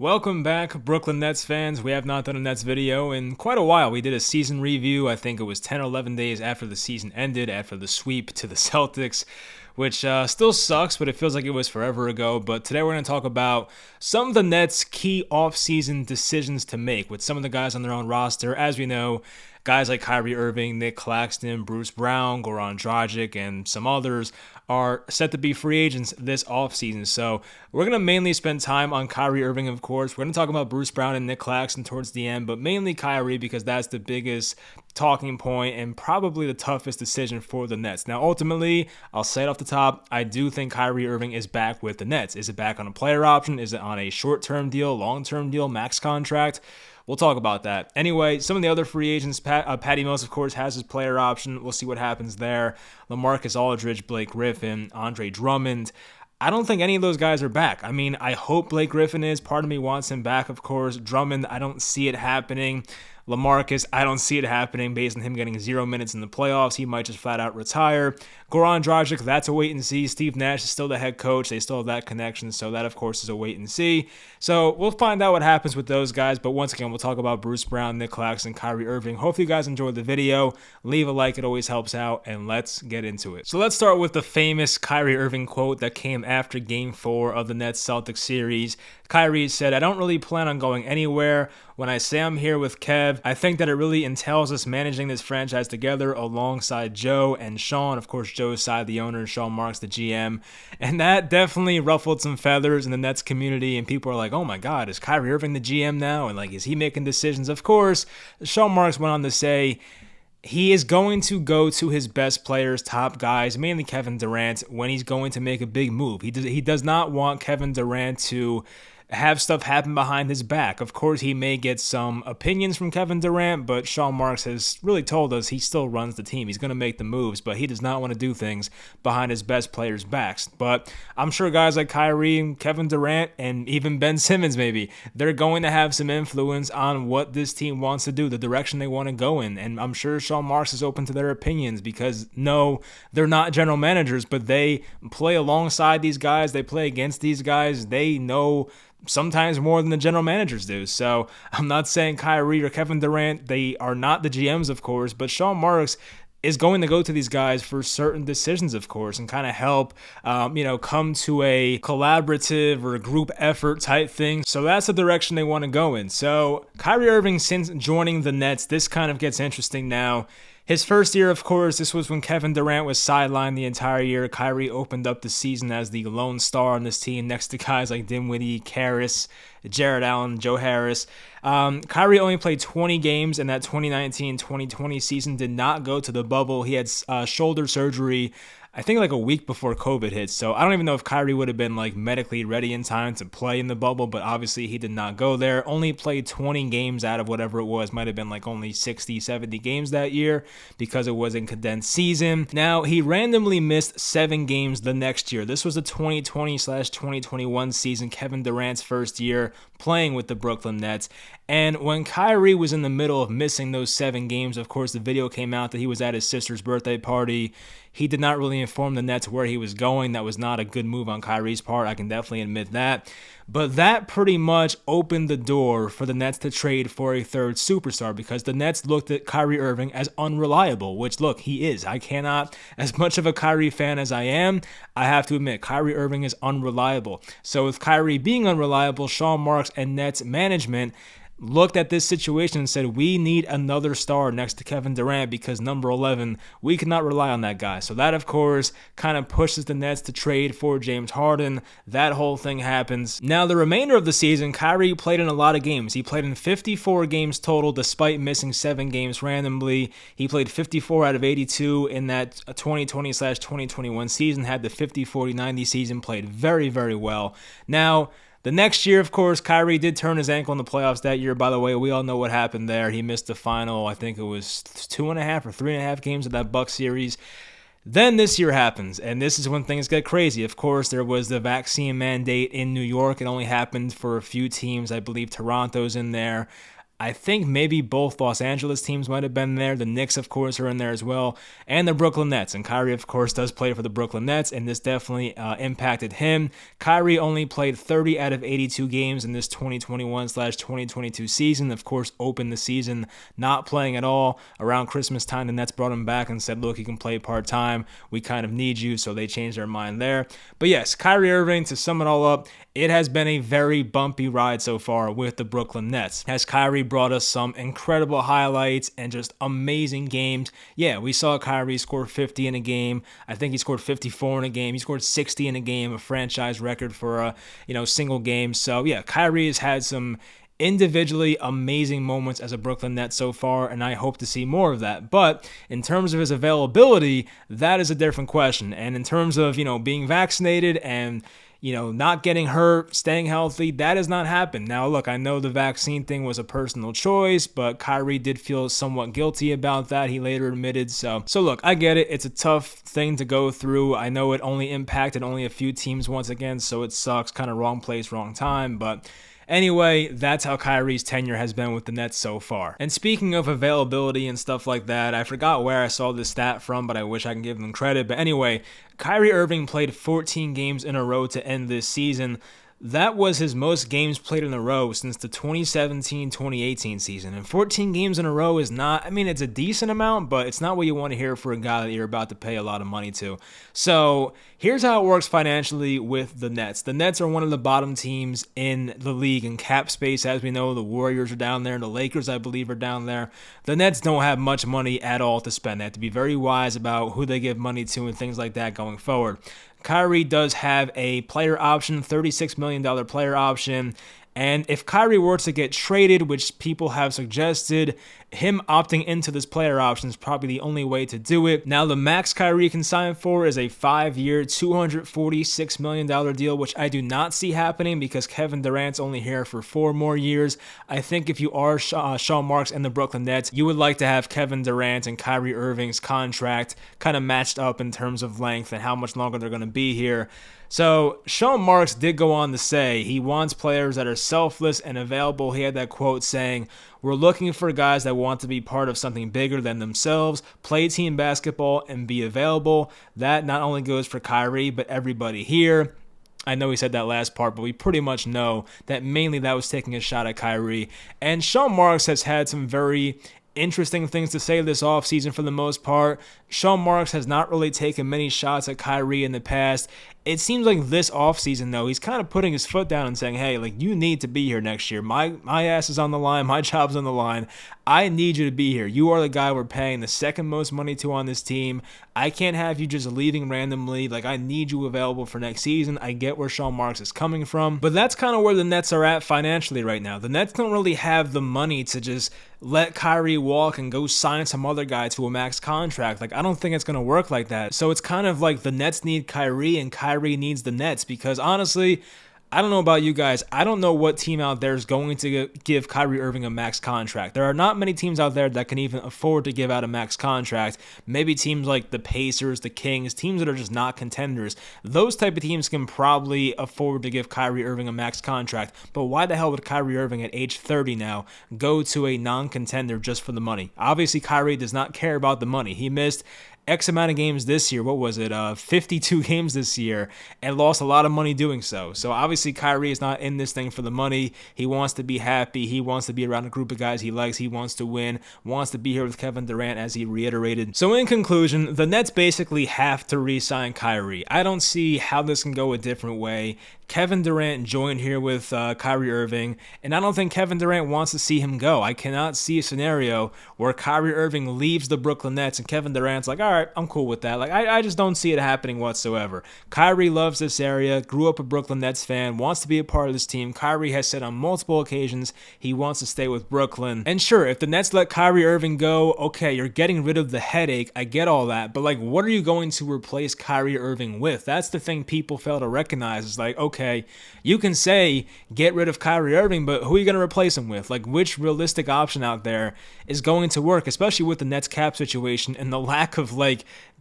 Welcome back, Brooklyn Nets fans. We have not done a Nets video in quite a while. We did a season review. I think it was 10 or 11 days after the season ended, after the sweep to the Celtics, which still sucks, but it feels like it was forever ago. But today we're going to talk about some of the Nets' key offseason decisions to make with some of the guys on their own roster. As we know, guys like Kyrie Irving, Nic Claxton, Bruce Brown, Goran Dragic, and some others are set to be free agents this offseason. So we're going to mainly spend time on Kyrie Irving, of course. We're going to talk about Bruce Brown and Nic Claxton towards the end, but mainly Kyrie because that's the biggest talking point and probably the toughest decision for the Nets. Now, ultimately, I'll say it off the top, I do think Kyrie Irving is back with the Nets. Is it back on a player option? Is it on a short-term deal, long-term deal, max contract? We'll talk about that. Anyway, some of the other free agents, Patty Mills, of course, has his player option. We'll see what happens there. LaMarcus Aldridge, Blake Griffin, Andre Drummond. I don't think any of those guys are back. I mean, I hope Blake Griffin is. Part of me wants him back, of course. Drummond, I don't see it happening. LaMarcus, I don't see it happening based on him getting 0 minutes in the playoffs. He might just flat out retire. Goran Dragic, that's a wait and see. Steve Nash is still the head coach. They still have that connection, so that, of course, is a wait and see. So we'll find out what happens with those guys, but once again, we'll talk about Bruce Brown, Nic Claxton, Kyrie Irving. Hopefully you guys enjoyed the video. Leave a like. It always helps out, and let's get into it. So let's start with the famous Kyrie Irving quote that came after Game 4 of the Nets-Celtics series. Kyrie said, "I don't really plan on going anywhere. When I say I'm here with Kev, I think that it really entails us managing this franchise together alongside Joe and Sean." Of course, Joe's side, the owner, Sean Marks, the GM. And that definitely ruffled some feathers in the Nets community. And people are like, oh my God, is Kyrie Irving the GM now? And like, is he making decisions? Of course, Sean Marks went on to say, he is going to go to his best players, top guys, mainly Kevin Durant, when he's going to make a big move. He does not want Kevin Durant to have stuff happen behind his back. Of course, he may get some opinions from Kevin Durant, but Sean Marks has really told us he still runs the team. He's going to make the moves, but he does not want to do things behind his best players' backs. But I'm sure guys like Kyrie and Kevin Durant and even Ben Simmons maybe, they're going to have some influence on what this team wants to do, the direction they want to go in. And I'm sure Sean Marks is open to their opinions because, no, they're not general managers, but they play alongside these guys. They play against these guys. They know sometimes more than the general managers do. So I'm not saying Kyrie or Kevin Durant, they are not the GMs, of course, but Sean Marks is going to go to these guys for certain decisions, of course, and kind of help, come to a collaborative or a group effort type thing. So that's the direction they want to go in. So Kyrie Irving, since joining the Nets, this kind of gets interesting now. His first year, of course, this was when Kevin Durant was sidelined the entire year. Kyrie opened up the season as the lone star on this team next to guys like Dinwiddie, Karras, Jared Allen, Joe Harris. Kyrie only played 20 games in that 2019-2020 season, did not go to the bubble. He had shoulder surgery, I think like a week before COVID hit. So I don't even know if Kyrie would have been like medically ready in time to play in the bubble, but obviously he did not go there. Only played 20 games out of whatever it was. Might have been like only 60, 70 games that year because it was a condensed season. Now, he randomly missed 7 games the next year. This was the 2020/2021 season, Kevin Durant's first year playing with the Brooklyn Nets. And when Kyrie was in the middle of missing those 7 games, of course, the video came out that he was at his sister's birthday party. He did not really inform the Nets where he was going. That was not a good move on Kyrie's part. I can definitely admit that. But that pretty much opened the door for the Nets to trade for a third superstar because the Nets looked at Kyrie Irving as unreliable, which, look, he is. I cannot, as much of a Kyrie fan as I am, I have to admit, Kyrie Irving is unreliable. So with Kyrie being unreliable, Sean Marks and Nets management looked at this situation and said, we need another star next to Kevin Durant because number 11, we cannot rely on that guy. So that, of course, kind of pushes the Nets to trade for James Harden. That whole thing happens. Now, the remainder of the season, Kyrie played in a lot of games. He played in 54 games total despite missing 7 games randomly. He played 54 out of 82 in that 2020/2021 season, had the 50-40-90 season, played very, very well. Now, the next year, of course, Kyrie did turn his ankle in the playoffs that year. By the way, we all know what happened there. He missed the final, I think it was 2.5 or 3.5 games of that Bucks series. Then this year happens, and this is when things get crazy. Of course, there was the vaccine mandate in New York. It only happened for a few teams. I believe Toronto's in there. I think maybe both Los Angeles teams might have been there. The Knicks, of course, are in there as well, and the Brooklyn Nets. And Kyrie, of course, does play for the Brooklyn Nets, and this definitely impacted him. Kyrie only played 30 out of 82 games in this 2021/2022 season. Of course, opened the season not playing at all. Around Christmas time, the Nets brought him back and said, look, you can play part-time. We kind of need you, so they changed their mind there. But yes, Kyrie Irving, to sum it all up, it has been a very bumpy ride so far with the Brooklyn Nets. As Kyrie brought us some incredible highlights and just amazing games. Yeah, we saw Kyrie score 50 in a game. I think he scored 54 in a game. He scored 60 in a game, a franchise record for a single game. So yeah, Kyrie has had some individually amazing moments as a Brooklyn Net so far, and I hope to see more of that. But in terms of his availability, that is a different question. And in terms of, being vaccinated and not getting hurt, staying healthy, that has not happened. Now, look, I know the vaccine thing was a personal choice, but Kyrie did feel somewhat guilty about that. He later admitted so. So look, I get it. It's a tough thing to go through. I know it only impacted only a few teams once again, so it sucks. Kind of wrong place, wrong time, but anyway, that's how Kyrie's tenure has been with the Nets so far. And speaking of availability and stuff like that, I forgot where I saw this stat from, but I wish I can give them credit. But anyway, Kyrie Irving played 14 games in a row to end this season. That was his most games played in a row since the 2017-2018 season. And 14 games in a row is not, it's a decent amount, but it's not what you want to hear for a guy that you're about to pay a lot of money to. So here's how it works financially with the Nets. The Nets are one of the bottom teams in the league in cap space. As we know, the Warriors are down there, and the Lakers, I believe, are down there. The Nets don't have much money at all to spend. They have to be very wise about who they give money to and things like that going forward. Kyrie does have a player option, $36 million player option. And if Kyrie were to get traded, which people have suggested, him opting into this player option is probably the only way to do it. Now, the max Kyrie can sign for is a 5-year, $246 million deal, which I do not see happening because Kevin Durant's only here for 4 more years. I think if you are Sean Marks and the Brooklyn Nets, you would like to have Kevin Durant and Kyrie Irving's contract kind of matched up in terms of length and how much longer they're going to be here. So Sean Marks did go on to say he wants players that are selfless and available. He had that quote saying, "We're looking for guys that want to be part of something bigger than themselves, play team basketball, and be available." That not only goes for Kyrie, but everybody here. I know he said that last part, but we pretty much know that mainly that was taking a shot at Kyrie. And Sean Marks has had some very interesting things to say this offseason for the most part. Sean Marks has not really taken many shots at Kyrie in the past. It seems like this offseason, though, he's kind of putting his foot down and saying, hey, you need to be here next year. My ass is on the line. My job's on the line. I need you to be here. You are the guy we're paying the second most money to on this team. I can't have you just leaving randomly. I need you available for next season. I get where Sean Marks is coming from, but that's kind of where the Nets are at financially right now. The Nets don't really have the money to just let Kyrie walk and go sign some other guy to a max contract. I don't think it's going to work like that. So it's kind of like the Nets need Kyrie and Kyrie needs the Nets, because honestly, I don't know about you guys. I don't know what team out there is going to give Kyrie Irving a max contract. There are not many teams out there that can even afford to give out a max contract. Maybe teams like the Pacers, the Kings, teams that are just not contenders. Those type of teams can probably afford to give Kyrie Irving a max contract. But why the hell would Kyrie Irving at age 30 now go to a non-contender just for the money? Obviously, Kyrie does not care about the money. He missed X amount of games this year. What was it? 52 games this year, and lost a lot of money doing so. So obviously Kyrie is not in this thing for the money. He wants to be happy. He wants to be around a group of guys he likes. He wants to win, wants to be here with Kevin Durant, as he reiterated. So in conclusion, the Nets basically have to re-sign Kyrie. I don't see how this can go a different way. Kevin Durant joined here with Kyrie Irving, and I don't think Kevin Durant wants to see him go. I cannot see a scenario where Kyrie Irving leaves the Brooklyn Nets and Kevin Durant's like, all right, I'm cool with that. I just don't see it happening whatsoever. Kyrie loves this area, grew up a Brooklyn Nets fan, wants to be a part of this team. Kyrie has said on multiple occasions he wants to stay with Brooklyn. And sure, if the Nets let Kyrie Irving go, okay, you're getting rid of the headache. I get all that. But what are you going to replace Kyrie Irving with? That's the thing people fail to recognize. It's okay, you can say get rid of Kyrie Irving, but who are you going to replace him with? Which realistic option out there is going to work, especially with the Nets cap situation and the lack of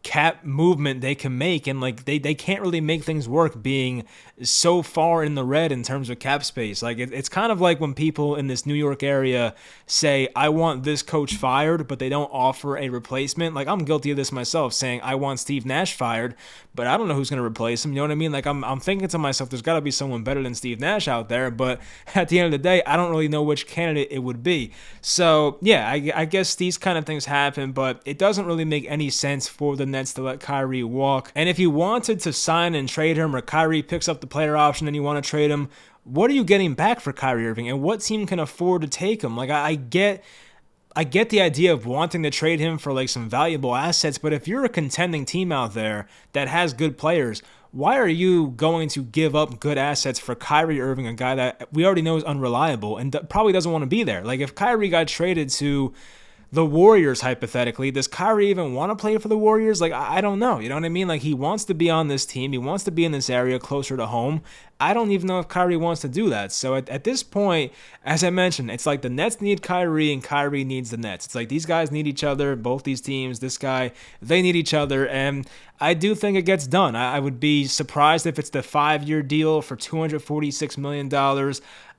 cap movement they can make, and like they can't really make things work being so far in the red in terms of cap space. Like it's kind of like when people in this New York area say, I want this coach fired, but they don't offer a replacement. Like I'm guilty of this myself, saying I want Steve Nash fired, but I don't know who's going to replace him. You know what I mean? Like I'm thinking to myself, there's got to be someone better than Steve Nash out there, but at the end of the day, I don't really know which candidate it would be. So yeah, I guess these kind of things happen, but it doesn't really make any sense for the Nets to let Kyrie walk. And if you wanted to sign and trade him, or Kyrie picks up the player option and you want to trade him, what are you getting back for Kyrie Irving, and what team can afford to take him? Like I get the idea of wanting to trade him for like some valuable assets, but if you're a contending team out there that has good players, why are you going to give up good assets for Kyrie Irving, a guy that we already know is unreliable and probably doesn't want to be there? Like if Kyrie got traded to the Warriors, hypothetically, does Kyrie even want to play for the Warriors? Like, I don't know. You know what I mean? Like, he wants to be on this team. He wants to be in this area closer to home. I don't even know if Kyrie wants to do that. So at this point, as I mentioned, it's like the Nets need Kyrie and Kyrie needs the Nets. It's like these guys need each other, both these teams, this guy, they need each other. And I do think it gets done. I would be surprised if it's the 5-year deal for $246 million.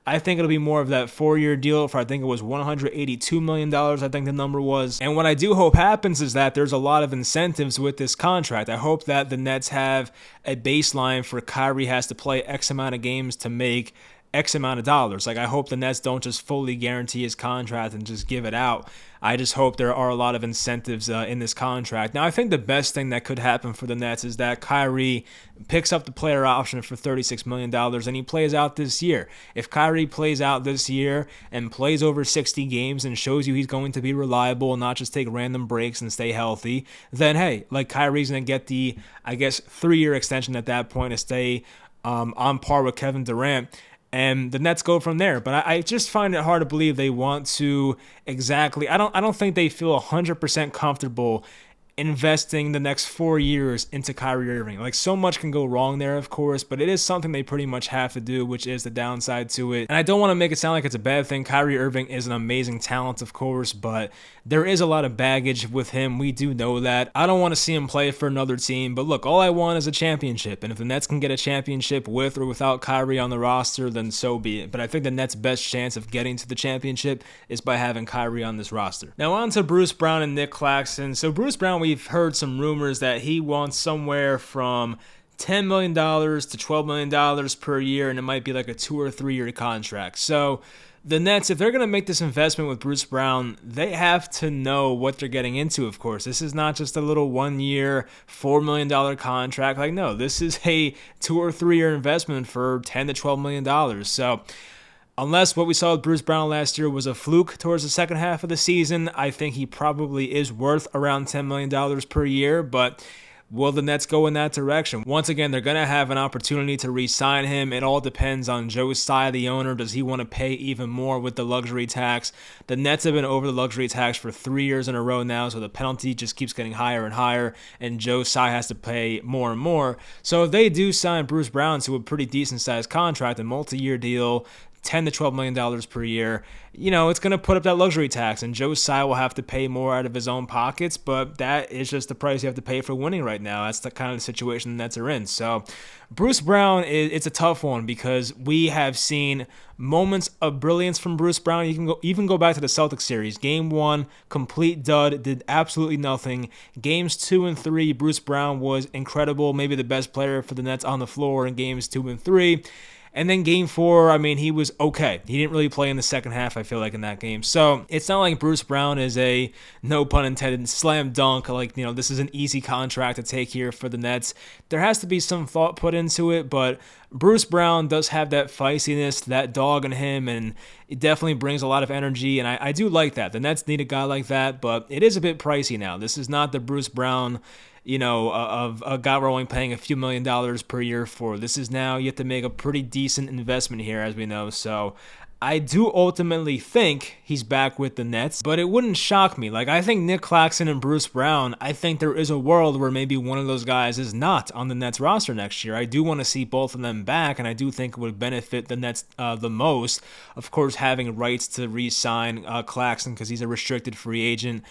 I think it'll be more of that 4-year deal for, I think it was $182 million, I think the number was. And what I do hope happens is that there's a lot of incentives with this contract. I hope that the Nets have a baseline for Kyrie has to play X amount of games to make X amount of dollars. Like I hope the Nets don't just fully guarantee his contract and just give it out. I just hope there are a lot of incentives in this contract. Now, I think the best thing that could happen for the Nets is that Kyrie picks up the player option for $36 million and he plays out this year. If Kyrie plays out this year and plays over 60 games and shows you he's going to be reliable and not just take random breaks and stay healthy, then hey, like Kyrie's going to get the, I guess, 3-year extension at that point to stay on par with Kevin Durant. And the Nets go from there. But I just find it hard to believe they want to exactly. I don't think they feel 100% comfortable investing the next 4 years into Kyrie Irving. Like so much can go wrong there, of course, but it is something they pretty much have to do, which is the downside to it. And I don't want to make it sound like it's a bad thing. Kyrie Irving is an amazing talent, of course, but there is a lot of baggage with him. We do know that. I don't want to see him play for another team, but look, all I want is a championship. And if the Nets can get a championship with or without Kyrie on the roster, then so be it. But I think the Nets' best chance of getting to the championship is by having Kyrie on this roster. Now on to Bruce Brown and Nic Claxton. So Bruce Brown, we've heard some rumors that he wants somewhere from $10 million to $12 million per year, and it might be like a 2 or 3 year contract. So the Nets, if they're going to make this investment with Bruce Brown, they have to know what they're getting into, of course. This is not just a little 1 year, $4 million contract. Like, no, this is a 2 or 3 year investment for $10 to $12 million. So unless what we saw with Bruce Brown last year was a fluke towards the second half of the season, I think he probably is worth around $10 million per year, but will the Nets go in that direction? Once again, they're going to have an opportunity to re-sign him. It all depends on Joe Tsai, the owner. Does he want to pay even more with the luxury tax? The Nets have been over the luxury tax for 3 years in a row now, so the penalty just keeps getting higher and higher, and Joe Tsai has to pay more and more. So if they do sign Bruce Brown to a pretty decent-sized contract, a multi-year deal, $10 to $12 million per year, you know, it's going to put up that luxury tax, and Joe Tsai will have to pay more out of his own pockets, but that is just the price you have to pay for winning right now. That's the kind of situation the Nets are in. So Bruce Brown, it's a tough one because we have seen moments of brilliance from Bruce Brown. You can even go back to the Celtics series. Game 1, complete dud, did absolutely nothing. Games 2 and 3, Bruce Brown was incredible, maybe the best player for the Nets on the floor in games 2 and 3. And then game 4, I mean, he was okay. He didn't really play in the second half, I feel like, in that game. So it's not like Bruce Brown is a, no pun intended, slam dunk. Like, you know, this is an easy contract to take here for the Nets. There has to be some thought put into it, but Bruce Brown does have that feistiness, that dog in him, and it definitely brings a lot of energy, and I do like that. The Nets need a guy like that, but it is a bit pricey now. This is not the Bruce Brown, you know, of a guy we're only paying a few $1 million per year for. This is now, you have to make a pretty decent investment here, as we know. So I do ultimately think he's back with the Nets, but it wouldn't shock me. Like, I think Nic Claxton and Bruce Brown, I think there is a world where maybe one of those guys is not on the Nets roster next year. I do want to see both of them back, and I do think it would benefit the Nets the most. Of course, having rights to re-sign Claxton because he's a restricted free agent.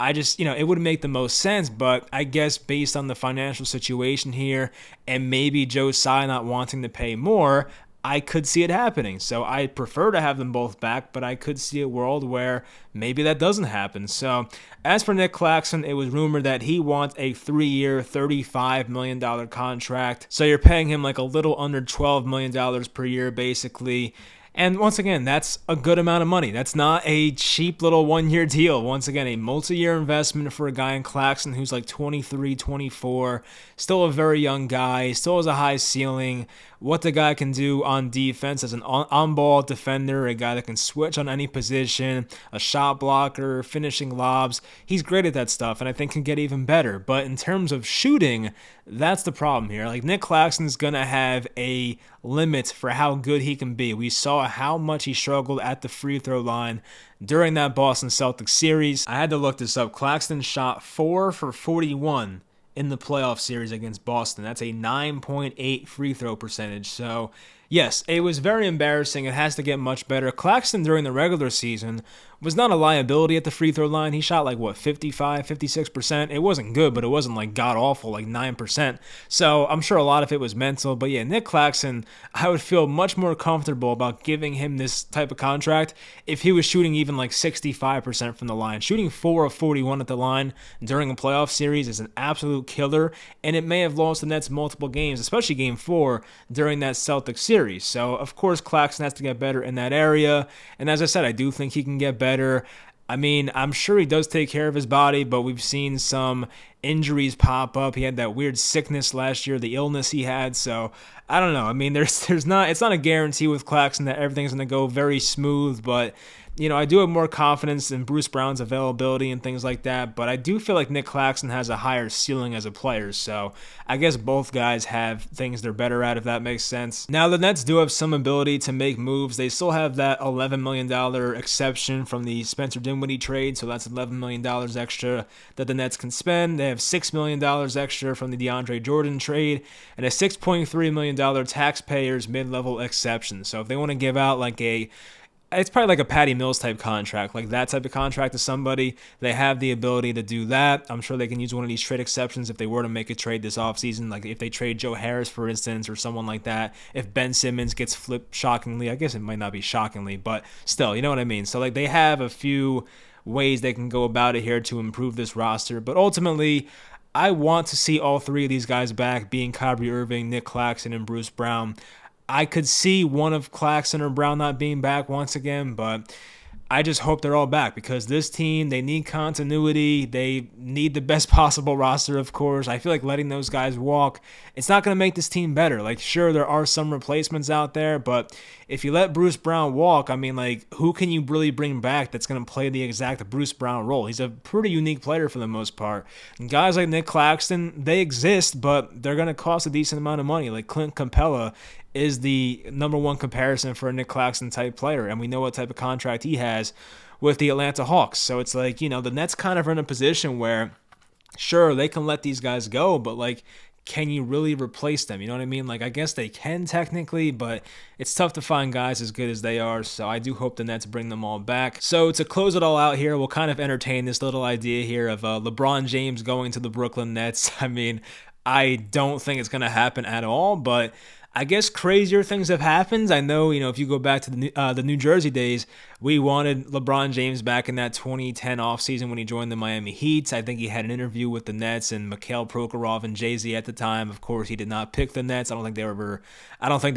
I just, it wouldn't make the most sense, but I guess based on the financial situation here and maybe Joe Tsai not wanting to pay more, I could see it happening. So I prefer to have them both back, but I could see a world where maybe that doesn't happen. So as for Nic Claxton, it was rumored that he wants a 3-year, $35 million contract. So you're paying him like a little under $12 million per year, basically. And once again, that's a good amount of money. That's not a cheap little 1-year deal. Once again, a multi-year investment for a guy in Claxton who's like 23, 24, still a very young guy, still has a high ceiling. What the guy can do on defense as an on-ball defender, a guy that can switch on any position, a shot blocker, finishing lobs. He's great at that stuff, and I think can get even better. But in terms of shooting, that's the problem here. Like, Nic Claxton's going to have a limit for how good he can be. We saw how much he struggled at the free throw line during that Boston Celtics series. I had to look this up. Claxton shot 4 for 41 in the playoff series against Boston. That's a 9.8 free throw percentage. So, yes, it was very embarrassing. It has to get much better. Claxton during the regular season was not a liability at the free throw line. He shot like, 55, 56%. It wasn't good, but it wasn't like god-awful, like 9%. So I'm sure a lot of it was mental. But yeah, Nic Claxton, I would feel much more comfortable about giving him this type of contract if he was shooting even like 65% from the line. Shooting 4 of 41 at the line during a playoff series is an absolute killer, and it may have lost the Nets multiple games, especially Game 4 during that Celtics series. So, of course, Claxton has to get better in that area. And as I said, I do think he can get better. I mean, I'm sure he does take care of his body, but we've seen some injuries pop up. He had that weird sickness last year, the illness he had. So I don't know. I mean, it's not a guarantee with Claxton that everything's going to go very smooth, but I do have more confidence in Bruce Brown's availability and things like that, but I do feel like Nic Claxton has a higher ceiling as a player, so I guess both guys have things they're better at, if that makes sense. Now, the Nets do have some ability to make moves. They still have that $11 million exception from the Spencer Dinwiddie trade, so that's $11 million extra that the Nets can spend. They have $6 million extra from the DeAndre Jordan trade, and a $6.3 million taxpayers mid-level exception. So if they want to give out like it's probably like a Patty Mills type contract, like that type of contract to somebody. They have the ability to do that. I'm sure they can use one of these trade exceptions if they were to make a trade this offseason, like if they trade Joe Harris, for instance, or someone like that. If Ben Simmons gets flipped shockingly, I guess it might not be shockingly, but still, you know what I mean? So like they have a few ways they can go about it here to improve this roster, but ultimately, I want to see all three of these guys back, being Kyrie Irving, Nic Claxton, and Bruce Brown. I could see one of Claxton or Brown not being back once again, but I just hope they're all back because this team, they need continuity. They need the best possible roster, of course. I feel like letting those guys walk, it's not going to make this team better. Like, sure, there are some replacements out there, but if you let Bruce Brown walk, I mean, like, who can you really bring back that's going to play the exact Bruce Brown role? He's a pretty unique player for the most part. And guys like Nic Claxton, they exist, but they're going to cost a decent amount of money. Like Clint Capella is the number one comparison for a Nic Claxton type player, and we know what type of contract he has with the Atlanta Hawks. So it's like, the Nets kind of are in a position where, sure, they can let these guys go, but like, can you really replace them? You know what I mean? Like, I guess they can technically, but it's tough to find guys as good as they are, so I do hope the Nets bring them all back. So to close it all out here, we'll kind of entertain this little idea here of LeBron James going to the Brooklyn Nets. I mean, I don't think it's going to happen at all, but I guess crazier things have happened. I know, if you go back to the New Jersey days, we wanted LeBron James back in that 2010 offseason when he joined the Miami Heat. I think he had an interview with the Nets and Mikhail Prokhorov and Jay-Z at the time. Of course, he did not pick the Nets. I don't think they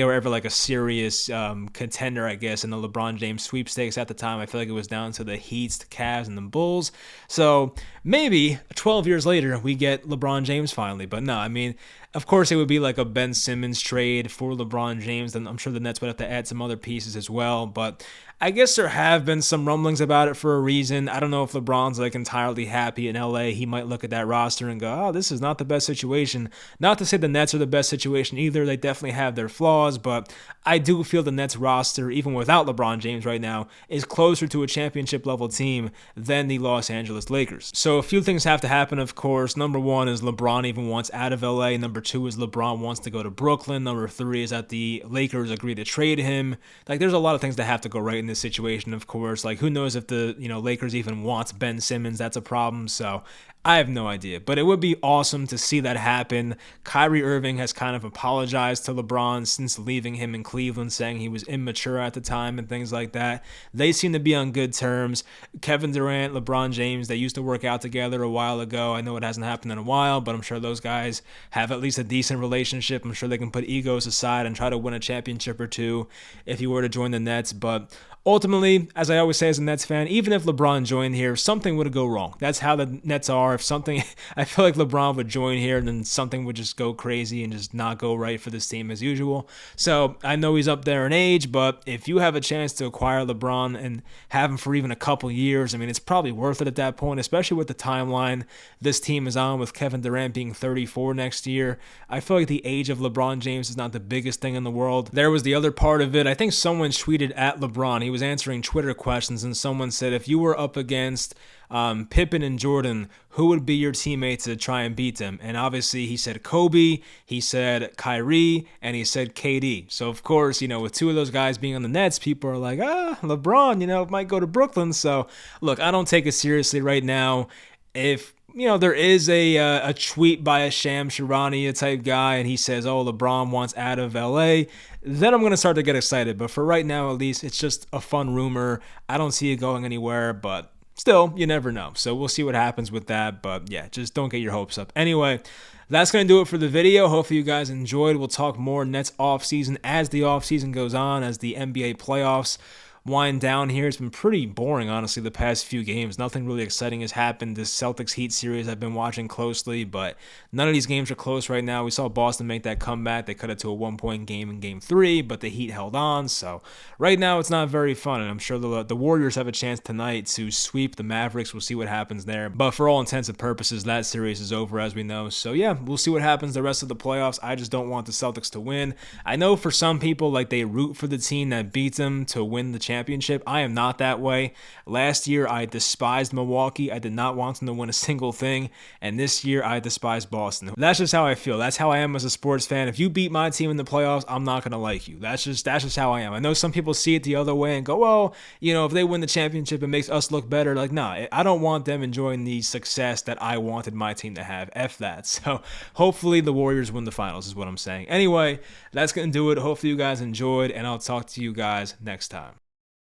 were ever like a serious contender, I guess, in the LeBron James sweepstakes at the time. I feel like it was down to the Heat, the Cavs, and the Bulls. So maybe 12 years later, we get LeBron James finally. But no, I mean, of course, it would be like a Ben Simmons trade for LeBron James. Then I'm sure the Nets would have to add some other pieces as well. But I guess there have been some rumblings about it for a reason. I don't know if LeBron's like entirely happy in LA. He might look at that roster and go, oh, this is not the best situation. Not to say the Nets are the best situation either. They definitely have their flaws, but I do feel the Nets roster, even without LeBron James right now, is closer to a championship level team than the Los Angeles Lakers. So a few things have to happen, of course. Number one is LeBron even wants out of LA. Number two is LeBron wants to go to Brooklyn. Number three is that the Lakers agree to trade him. Like, there's a lot of things that have to go right in this this situation, of course. Like, who knows if the, Lakers even want Ben Simmons? That's a problem. So I have no idea, but it would be awesome to see that happen. Kyrie Irving has kind of apologized to LeBron since leaving him in Cleveland, saying he was immature at the time and things like that. They seem to be on good terms. Kevin Durant, LeBron James, they used to work out together a while ago. I know it hasn't happened in a while, but I'm sure those guys have at least a decent relationship. I'm sure they can put egos aside and try to win a championship or two if he were to join the Nets. But ultimately, as I always say as a Nets fan, even if LeBron joined here, something would go wrong. That's how the Nets are. If something, I feel like LeBron would join here and then something would just go crazy and just not go right for this team as usual. So I know he's up there in age, but if you have a chance to acquire LeBron and have him for even a couple years, I mean, it's probably worth it at that point, especially with the timeline this team is on with Kevin Durant being 34 next year. I feel like the age of LeBron James is not the biggest thing in the world. There was the other part of it. I think someone tweeted at LeBron. He was answering Twitter questions, and someone said, if you were up against Pippen and Jordan, who would be your teammate to try and beat them? And obviously he said Kobe, he said Kyrie, and he said KD. So of course, with two of those guys being on the Nets, people are like, LeBron, might go to Brooklyn. So look, I don't take it seriously right now. If there is a tweet by a Sham Charania type guy and he says, oh, LeBron wants out of LA, then I'm going to start to get excited. But for right now, at least, it's just a fun rumor. I don't see it going anywhere, but still, you never know. So we'll see what happens with that. But yeah, just don't get your hopes up. Anyway, that's going to do it for the video. Hopefully you guys enjoyed. We'll talk more Nets offseason as the offseason goes on, as the NBA playoffs wind down here. It's been pretty boring, honestly, the past few games. Nothing really exciting has happened. This Celtics Heat series I've been watching closely, but none of these games are close right now. We saw Boston make that comeback. They cut it to a 1-point game in Game 3, but the Heat held on. So right now it's not very fun, and I'm sure the Warriors have a chance tonight to sweep the Mavericks. We'll see what happens there. But for all intents and purposes, that series is over, as we know. So yeah, we'll see what happens the rest of the playoffs. I just don't want the Celtics to win. I know for some people, like, they root for the team that beats them to win the championship. I am not that way. Last year, I despised Milwaukee. I did not want them to win a single thing. And this year, I despise Boston. That's just how I feel. That's how I am as a sports fan. If you beat my team in the playoffs, I'm not going to like you. That's just how I am. I know some people see it the other way and go, well, if they win the championship, it makes us look better. Like, no, I don't want them enjoying the success that I wanted my team to have. F that. So hopefully the Warriors win the finals is what I'm saying. Anyway, that's going to do it. Hopefully you guys enjoyed, and I'll talk to you guys next time.